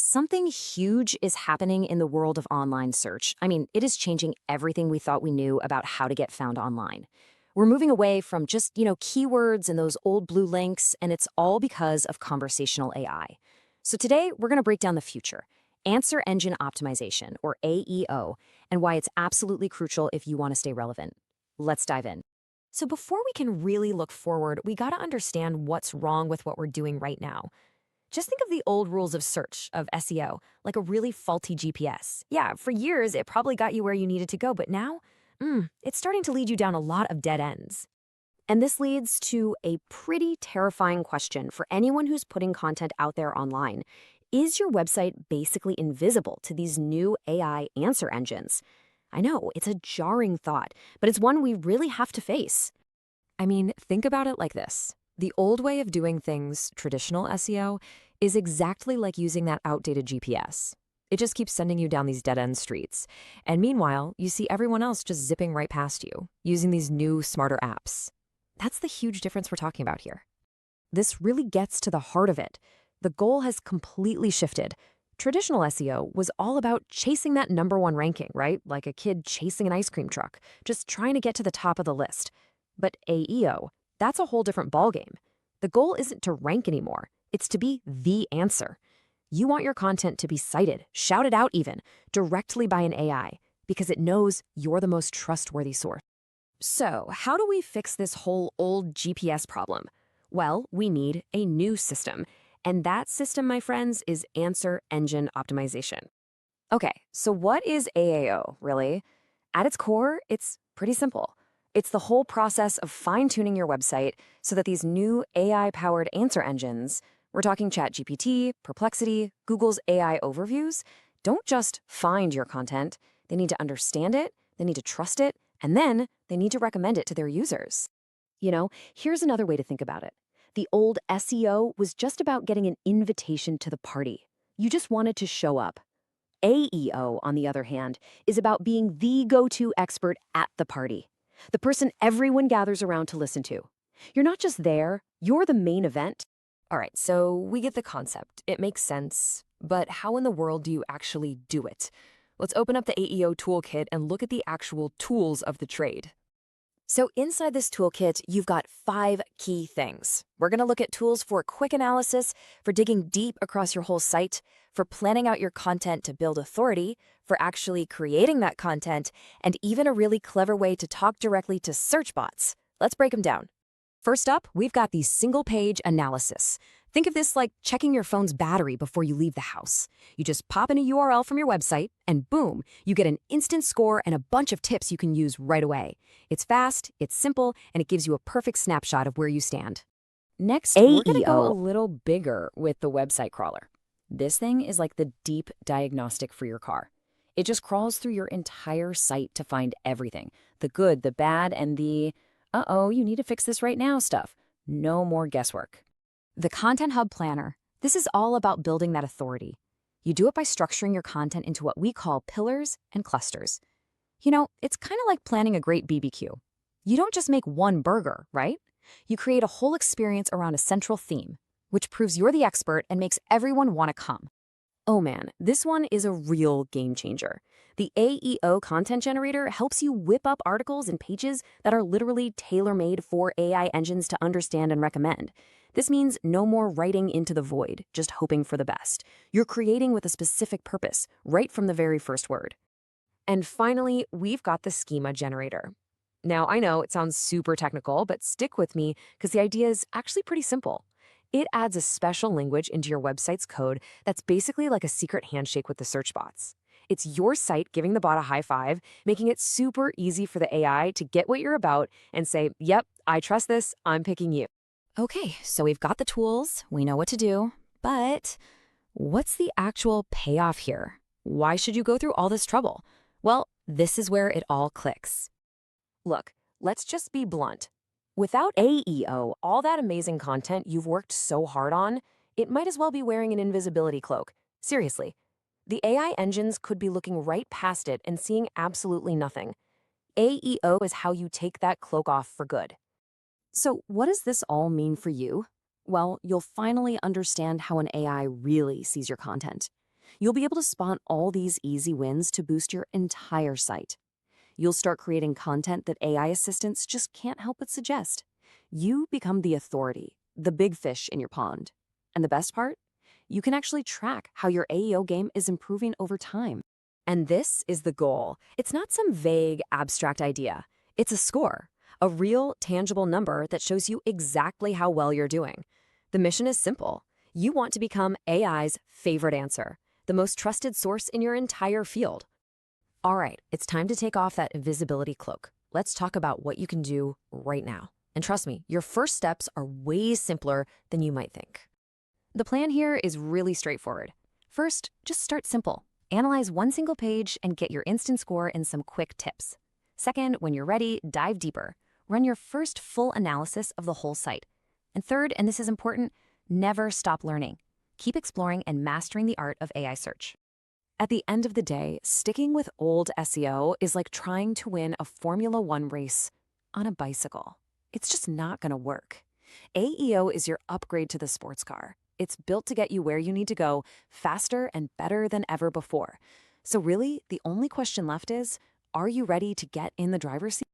Something huge is happening in the world of online search. I mean, it is changing everything we thought we knew about how to get found online. We're moving away from just, keywords and those old blue links, and it's all because of conversational AI. So today, we're going to break down the future, answer engine optimization, or AEO, and why it's absolutely crucial if you want to stay relevant. Let's dive in. So before we can really look forward, we got to understand what's wrong with what we're doing right now. Just think of the old rules of search, of SEO, like a really faulty GPS. Yeah, for years, it probably got you where you needed to go, but now, it's starting to lead you down a lot of dead ends. And this leads to a pretty terrifying question for anyone who's putting content out there online. Is your website basically invisible to these new AI answer engines? I know, it's a jarring thought, but it's one we really have to face. I mean, think about it like this. The old way of doing things, traditional SEO, is exactly like using that outdated GPS. It just keeps sending you down these dead-end streets. And meanwhile, you see everyone else just zipping right past you, using these new, smarter apps. That's the huge difference we're talking about here. This really gets to the heart of it. The goal has completely shifted. Traditional SEO was all about chasing that #1 ranking, right? Like a kid chasing an ice cream truck, just trying to get to the top of the list. But AEO, that's a whole different ballgame. The goal isn't to rank anymore. It's to be the answer. You want your content to be cited, shouted out even, directly by an AI, because it knows you're the most trustworthy source. So, how do we fix this whole old GPS problem? Well, we need a new system. And that system, my friends, is answer engine optimization. Okay, so what is AAO, really? At its core, it's pretty simple. It's the whole process of fine-tuning your website so that these new AI-powered answer engines, we're talking ChatGPT, Perplexity, Google's AI overviews, don't just find your content. They need to understand it, they need to trust it, and then they need to recommend it to their users. Here's another way to think about it. The old SEO was just about getting an invitation to the party. You just wanted to show up. AEO, on the other hand, is about being the go-to expert at the party, the person everyone gathers around to listen to. You're not just there, you're the main event. All right, so we get the concept. It makes sense. But how in the world do you actually do it? Let's open up the AEO toolkit and look at the actual tools of the trade. So inside this toolkit, you've got 5 key things. We're going to look at tools for quick analysis, for digging deep across your whole site, for planning out your content to build authority, for actually creating that content, and even a really clever way to talk directly to search bots. Let's break them down. First up, we've got the single-page analysis. Think of this like checking your phone's battery before you leave the house. You just pop in a URL from your website, and boom, you get an instant score and a bunch of tips you can use right away. It's fast, it's simple, and it gives you a perfect snapshot of where you stand. Next, we're going to go a little bigger with the website crawler. This thing is like the deep diagnostic for your car. It just crawls through your entire site to find everything, the good, the bad, and the, uh-oh, you need to fix this right now stuff. No more guesswork. The Content Hub Planner. This is all about building that authority. You do it by structuring your content into what we call pillars and clusters. It's kind of like planning a great BBQ. You don't just make one burger, right? You create a whole experience around a central theme, which proves you're the expert and makes everyone want to come. Oh man, this one is a real game changer. The AEO content generator helps you whip up articles and pages that are literally tailor-made for AI engines to understand and recommend. This means no more writing into the void, just hoping for the best. You're creating with a specific purpose, right from the very first word. And finally, we've got the schema generator. Now, I know it sounds super technical, but stick with me because the idea is actually pretty simple. It adds a special language into your website's code that's basically like a secret handshake with the search bots. It's your site giving the bot a high five, making it super easy for the AI to get what you're about and say, yep, I trust this, I'm picking you. Okay, so we've got the tools, we know what to do, but what's the actual payoff here? Why should you go through all this trouble? Well, this is where it all clicks. Look, let's just be blunt. Without AEO, all that amazing content you've worked so hard on, it might as well be wearing an invisibility cloak. Seriously. The AI engines could be looking right past it and seeing absolutely nothing. AEO is how you take that cloak off for good. So what does this all mean for you? Well, you'll finally understand how an AI really sees your content. You'll be able to spot all these easy wins to boost your entire site. You'll start creating content that AI assistants just can't help but suggest. You become the authority, the big fish in your pond. And the best part? You can actually track how your AEO game is improving over time. And this is the goal. It's not some vague, abstract idea. It's a score, a real, tangible number that shows you exactly how well you're doing. The mission is simple. You want to become AI's favorite answer, the most trusted source in your entire field. All right, it's time to take off that invisibility cloak. Let's talk about what you can do right now. And trust me, your first steps are way simpler than you might think. The plan here is really straightforward. First, just start simple. Analyze one single page and get your instant score in some quick tips. Second, when you're ready, dive deeper. Run your first full analysis of the whole site. And third, and this is important, never stop learning. Keep exploring and mastering the art of AI search. At the end of the day, sticking with old SEO is like trying to win a Formula One race on a bicycle. It's just not going to work. AEO is your upgrade to the sports car. It's built to get you where you need to go faster and better than ever before. So really, the only question left is, are you ready to get in the driver's seat?